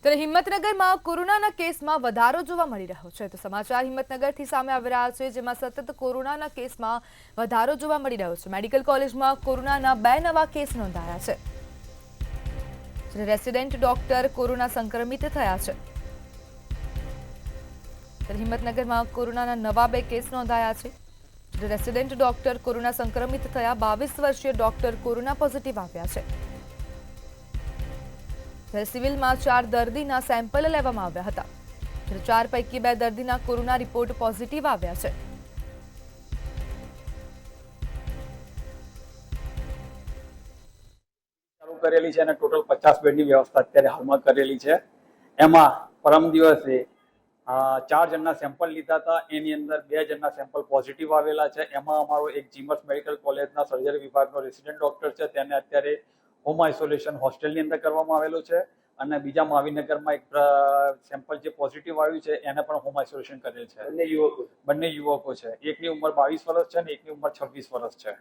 ત્યારે હિંમતનગરમાં કોરોનાના કેસમાં વધારો જોવા મળી રહ્યો છે. તો સમાચાર હિંમતનગરથી સામે આવી રહ્યા છે, જેમાં સતત કોરોનાના કેસમાં વધારો જોવા મળી રહ્યો છે. મેડિકલ કોલેજમાં કોરોનાના 2 નવા કેસ નોંધાયા છે. રેસિડેન્ટ ડોક્ટર કોરોના સંક્રમિત થયા છે. ત્યારે હિંમતનગરમાં કોરોનાના નવા 2 કેસ નોંધાયા છે. રેસિડેન્ટ ડોક્ટર કોરોના સંક્રમિત થયા 22 વર્ષીય ડોક્ટર કોરોના પોઝિટિવ આવ્યા છે. સિવિલમાં 4 દર્દીના સેમ્પલ લેવામાં આવ્યા હતા. 4 પૈકી 2 દર્દીના કોરોના રિપોર્ટ પોઝિટિવ આવ્યા છે. ચાલુ કરેલી છે અને ટોટલ 50 બેડની વ્યવસ્થા અત્યારે હાલમાં કરેલી છે. એમાં પરમ દિવસે 4 જણના સેમ્પલ લીધા હતા. એની અંદર 2 જણના સેમ્પલ પોઝિટિવ આવેલા છે. એમાં અમારો એક જીમસ મેડિકલ કોલેજના સર્જરી વિભાગનો રેસિડેન્ટ ડોક્ટર છે, તેને અત્યારે હોમ આઇસોલેશન હોસ્ટેલની અંદર કરવામાં આવેલું છે. અને બીજા મહાવીનગરમાં એક સેમ્પલ જે પોઝિટિવ આવ્યું છે એને પણ હોમ આઇસોલેશન કરેલ છે. બંને યુવકો છે. એકની ઉંમર 22 વર્ષ છે અને એકની ઉંમર 26 વર્ષ છે.